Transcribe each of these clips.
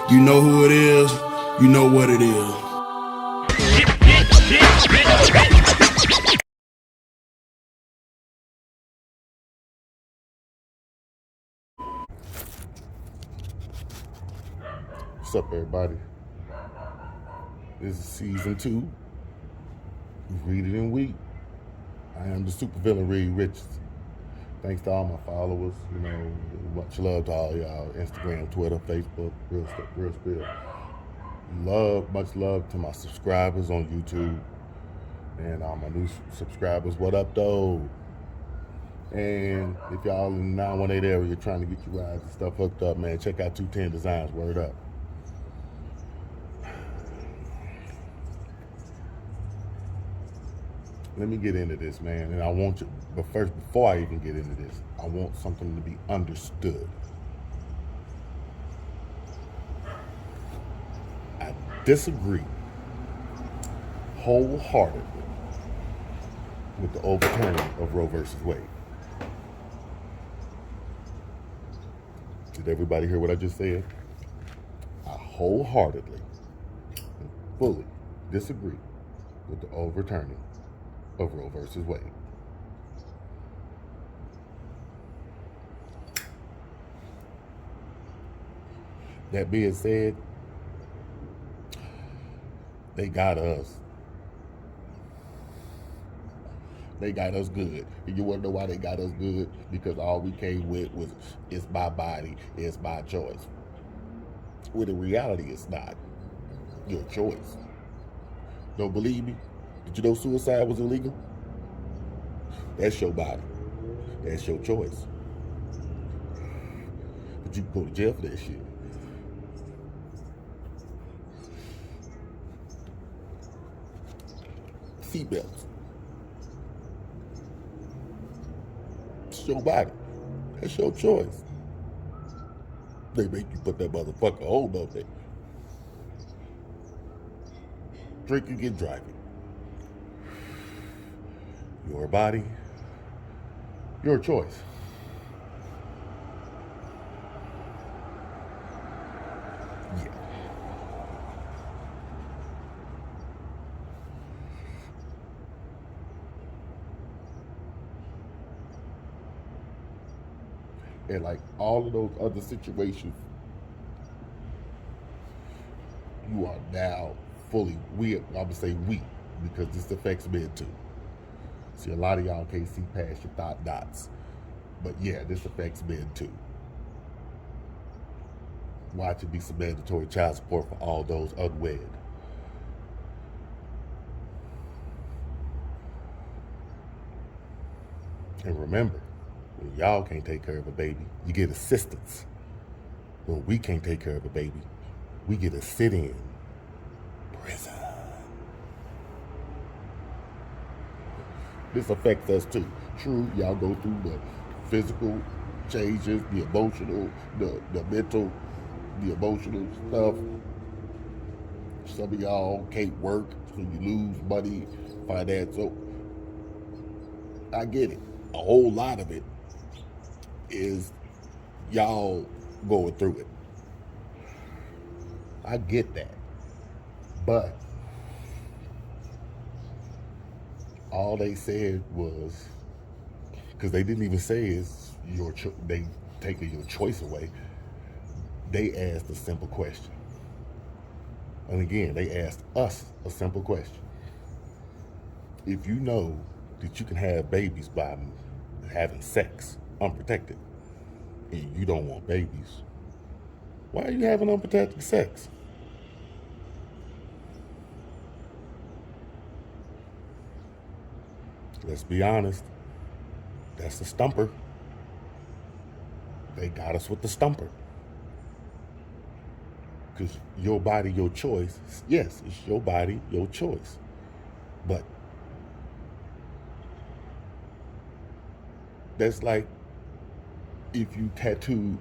You know who it is, you know what it is. What's up, everybody? This is season 2. Read it in week. I am the supervillain, Reed Richards. Thanks to all my followers. Much love to all y'all. Instagram, Twitter, Facebook, real spill. Much love to my subscribers on YouTube and all my new subscribers. What up, though? And if y'all in the 918 area trying to get your rides and stuff hooked up, man, check out 210 Designs. Word up. Let me get into this, man. And I want you, but first, before I even get into this, I want something to be understood. I disagree wholeheartedly with the overturning of Roe versus Wade. Did everybody hear what I just said? I wholeheartedly and fully disagree with the overturning of Roe versus Wade. That being said, they got us. They got us good. And you want to know why they got us good? Because all we came with was, it's my body, it's my choice. When in reality, it's not your choice. Don't believe me? Did you know suicide was illegal? That's your body. That's your choice. But you can go to jail for that shit. Seatbelts. It's your body. That's your choice. They make you put that motherfucker on, don't they? Drinking and driving. Your body, your choice. Yeah. And like all of those other situations, you are now fully, I'm gonna say we, because this affects men too. See, a lot of y'all can't see past your thought dots. But yeah, this affects men too. Watch it be some mandatory child support for all those unwed. And remember, when y'all can't take care of a baby, you get assistance. When we can't take care of a baby, we get a sit-in prison. This affects us too. True, y'all go through the physical changes, the emotional, the mental, the emotional stuff. Some of y'all can't work, so you lose money, financial. I get it. A whole lot of it is y'all going through it. I get that. But all they said was, because they didn't even say is they taking your choice away. They asked a simple question. And again, they asked us a simple question. If you know that you can have babies by having sex unprotected, and you don't want babies, why are you having unprotected sex? Let's be honest, that's the stumper. They got us with the stumper. Because your body, your choice. Yes, it's your body, your choice. But that's like if you tattoo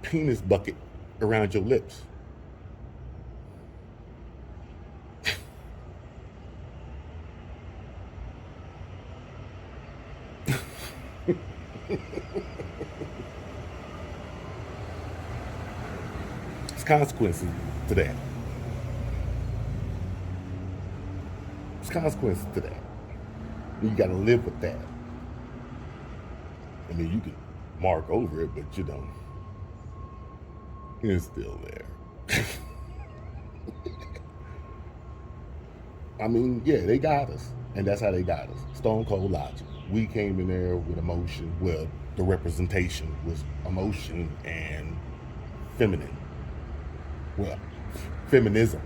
penis bucket around your lips. There's consequences to that. There's consequences to that. And you got to live with that. I mean, you can mark over it, but you know, it's still there. I mean, yeah, they got us. And that's how they got us. Stone cold logic. We came in there with emotion. Well, the representation was emotion and feminine. Well, feminism.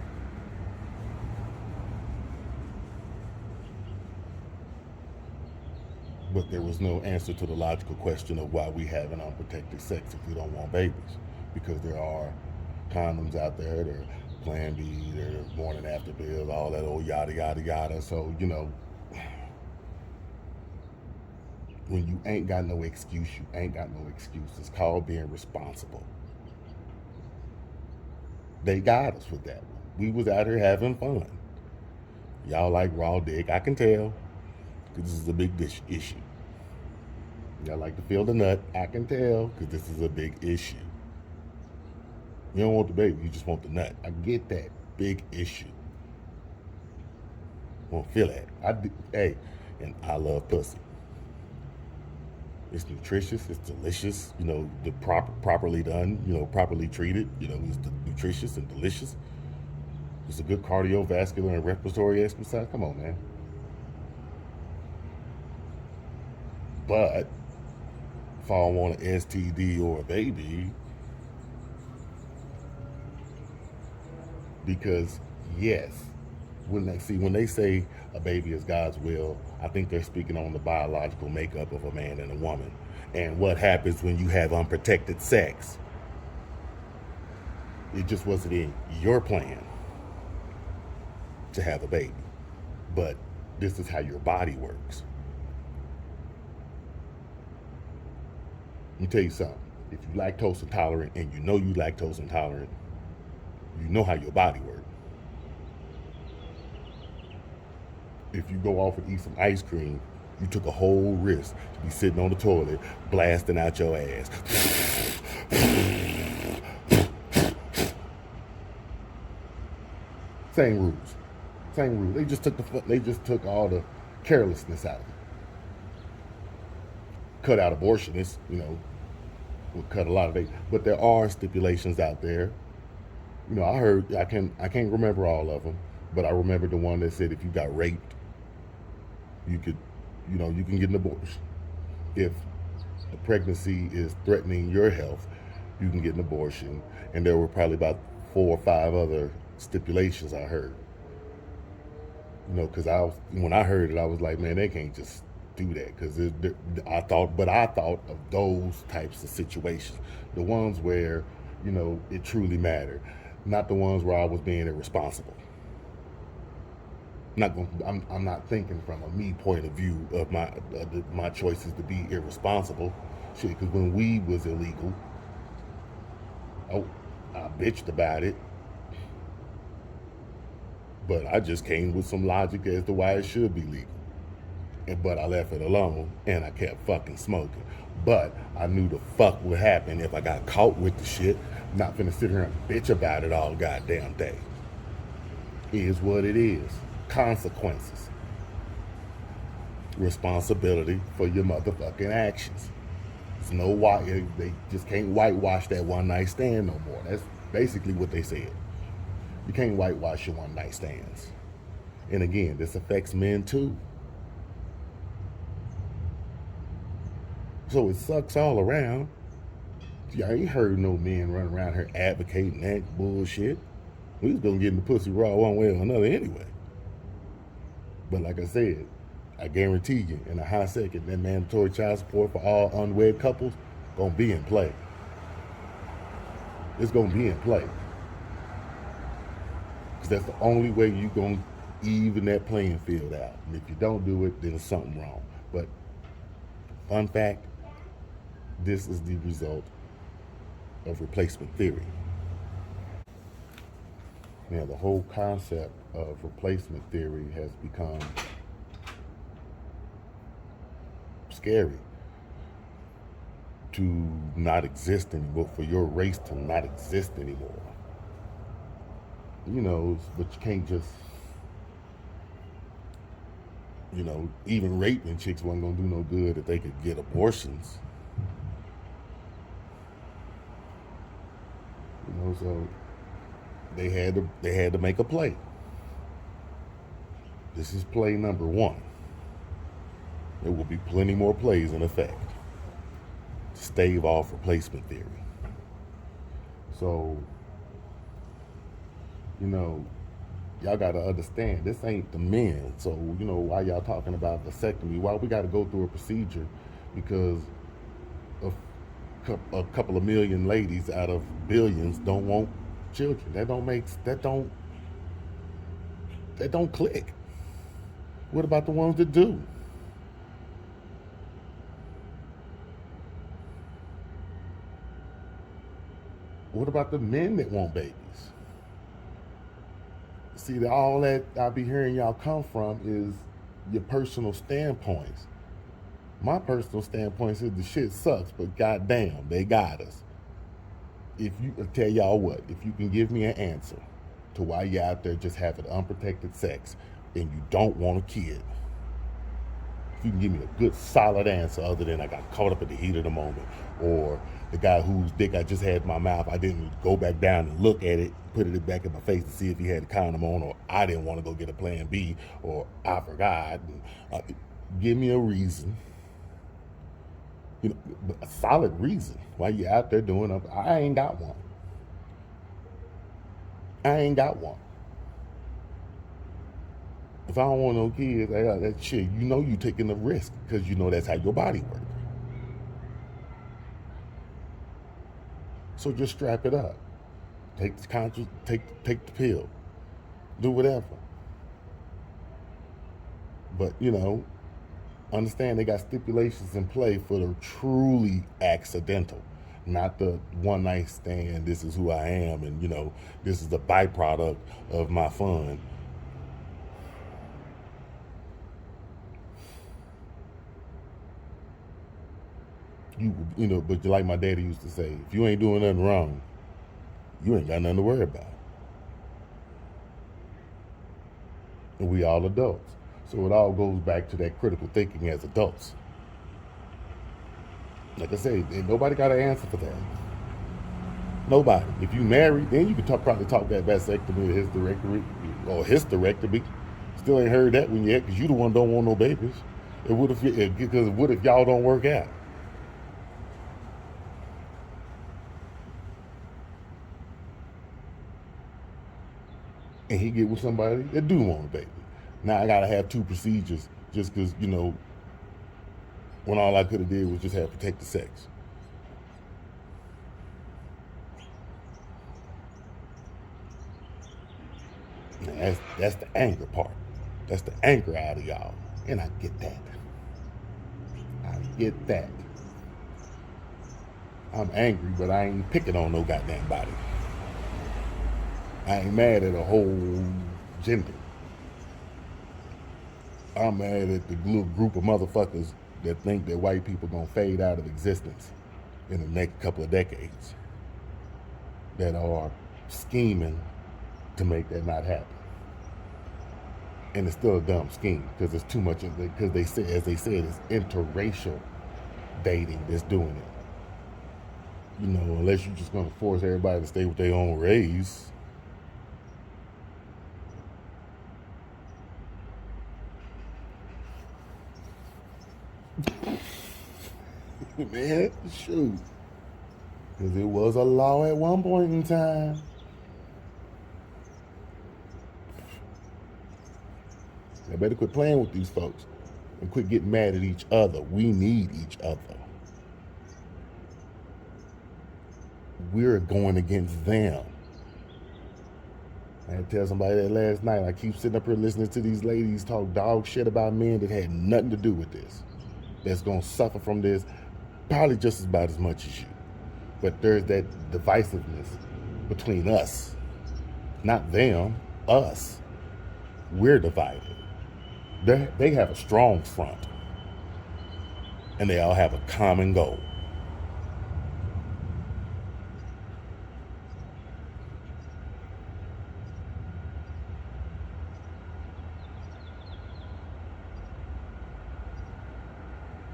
But there was no answer to the logical question of why we have an unprotected sex if we don't want babies. Because there are condoms out there, there are Plan B, there are morning after pills, all that old yada yada yada. So, you know, when you ain't got no excuse, you ain't got no excuse. It's called being responsible. They got us with that one. We was out here having fun. Y'all like raw dick, I can tell. This is a big issue. Y'all like to feel the nut, I can tell, because this is a big issue. You don't want the baby, you just want the nut. I get that. Big issue. Won't feel that. Hey, and I love pussy. It's nutritious, it's delicious, you know, the properly done, you know, properly treated, you know, it's nutritious and delicious. It's a good cardiovascular and respiratory exercise. Come on, man. But if I don't want an STD or a baby, because yes, when they say a baby is God's will, I think they're speaking on the biological makeup of a man and a woman, and what happens when you have unprotected sex. It just wasn't in your plan to have a baby, but this is how your body works. Let me tell you something. If you're lactose intolerant and you know you're lactose intolerant, you know how your body works. If you go off and eat some ice cream, you took a whole risk to be sitting on the toilet blasting out your ass. Same rules. Same rules. They just took all the carelessness out of it. Cut out abortionists, you know, will cut a lot of it. But there are stipulations out there. You know, I can't remember all of them, but I remember the one that said if you got raped, you can get an abortion. If the pregnancy is threatening your health, you can get an abortion. And there were probably about 4 or 5 other stipulations I heard. You know, because when I heard it, I was like, man, they can't just do that. Because I thought of those types of situations, the ones where, you know, it truly mattered, not the ones where I was being irresponsible. I'm not thinking from a me point of view of my choices to be irresponsible. Shit, because when weed was illegal, I bitched about it, but I just came with some logic as to why it should be legal. But I left it alone and I kept fucking smoking. But I knew the fuck would happen if I got caught with the shit. I'm not finna sit here and bitch about it all goddamn day. It is what it is. Consequences. Responsibility for your motherfucking actions. It's no white. They just can't whitewash that one night stand no more. That's basically what they said. You can't whitewash your one night stands. And again, this affects men too. So it sucks all around. I ain't heard no men running around here advocating that bullshit. We was gonna get in the pussy raw one way or another anyway. But like I said, I guarantee you, in a high second, that mandatory child support for all unwed couples gonna be in play. It's gonna be in play. Because that's the only way you gonna even that playing field out. And if you don't do it, then there's something wrong. But fun fact, this is the result of replacement theory. Now, the whole concept of replacement theory has become scary to not exist anymore, for your race to not exist anymore. but you can't just, even raping chicks wasn't gonna do no good if they could get abortions. So they had to make a play. This is play number one. There will be plenty more plays in effect to stave off replacement theory. So, y'all got to understand, this ain't the men. So, why y'all talking about vasectomy? Why we got to go through a procedure? Because a couple of million ladies out of billions don't want children. That don't click. What about the ones that do? What about the men that want babies? See, all that I be hearing y'all come from is your personal standpoints. My personal standpoint is the shit sucks, but goddamn, they got us. Tell y'all what, if you can give me an answer to why you're out there just having unprotected sex and you don't want a kid, if you can give me a good solid answer other than I got caught up in the heat of the moment, or the guy whose dick I just had in my mouth, I didn't go back down and look at it, put it back in my face to see if he had a condom on, or I didn't want to go get a plan B, or I forgot. Give me a reason, a solid reason why you out there doing it. I ain't got one. If I don't want no kids, that shit, you taking the risk because that's how your body works. So just strap it up. Take the pill. Do whatever. But, understand they got stipulations in play for the truly accidental, not the one night stand, this is who I am, and, this is the byproduct of my fun. But like my daddy used to say, if you ain't doing nothing wrong, you ain't got nothing to worry about. And we all adults. So it all goes back to that critical thinking as adults. Like I say, nobody got an answer for that. Nobody. If you married, then you can probably talk that vasectomy or hysterectomy. Still ain't heard that one yet, because you the one don't want no babies. What if y'all don't work out? And he get with somebody that do want a baby. Now I gotta have two procedures just because, when all I could have did was just have protected sex. Now that's the anger part. That's the anger out of y'all. And I get that. I'm angry, but I ain't picking on no goddamn body. I ain't mad at a whole gender. I'm mad at the little group of motherfuckers that think that white people gonna fade out of existence in the next couple of decades, that are scheming to make that not happen. And it's still a dumb scheme because it's too much, because they say, as they said, it's interracial dating that's doing it. Unless you're just gonna force everybody to stay with their own race. Man, shoot. Because it was a law at one point in time. I better quit playing with these folks and quit getting mad at each other. We need each other. We're going against them. I had to tell somebody that last night. I keep sitting up here listening to these ladies talk dog shit about men that had nothing to do with this, that's going to suffer from this probably just about as much as you. But there's that divisiveness between us, not them, us. We're divided. They have a strong front, and they all have a common goal.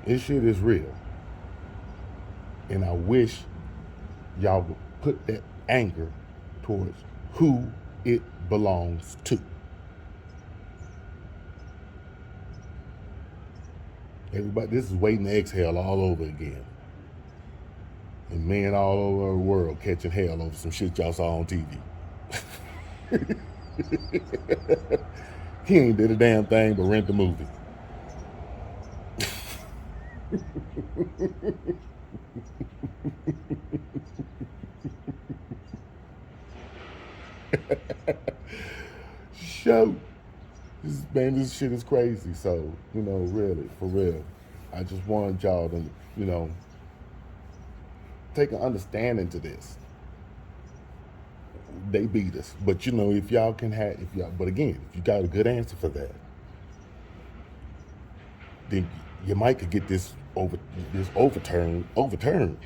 This shit is real. And I wish y'all would put that anger towards who it belongs to. Everybody, this is waiting to exhale all over again. And men all over the world catching hell over some shit y'all saw on TV. He ain't did a damn thing but rent the movie. Show. This shit is crazy. So, really, for real, I just want y'all to, take an understanding to this. They beat us, but if y'all can have, but again, if you got a good answer for that, then you might could get this overturned.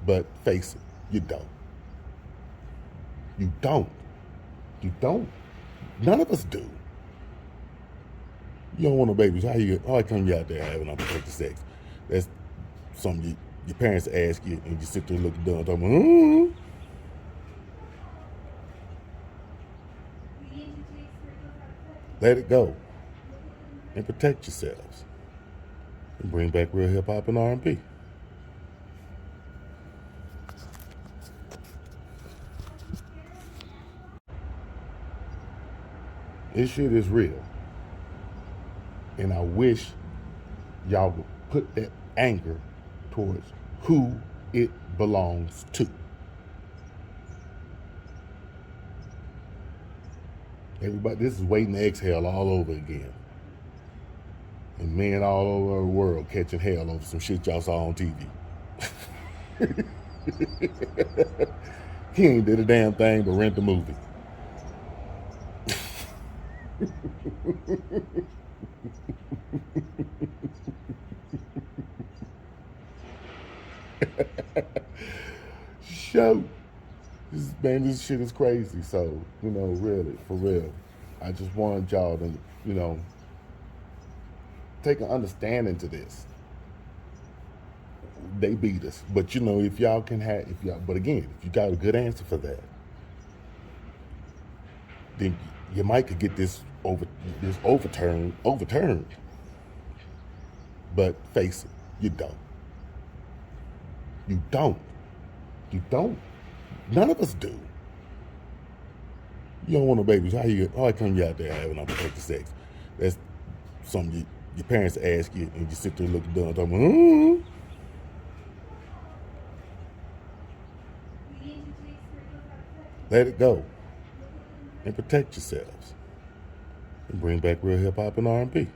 But face it, you don't. You don't. You don't. None of us do. You don't want no babies. How come you out there having unprotected sex? That's something your parents ask you, and you sit there looking dumb, talking, Let it go and protect yourselves. And bring back real hip hop and R&B. This shit is real. And I wish y'all would put that anger towards who it belongs to. Everybody, this is waiting to exhale all over again. And men all over the world catching hell over some shit y'all saw on TV. He ain't did a damn thing but rent the movie. Show. This shit is crazy. So, really, for real, I just want y'all to, take an understanding to this. They beat us, but if y'all can have, but again, if you got a good answer for that, then you might could get this overturned. But face it, you don't. You don't. You don't. None of us do. You don't want no babies. How come you out there having unprotected sex? That's something your parents ask you, and you sit there looking dumb, talking, Let it go and protect yourselves. And bring back real hip hop and R&B.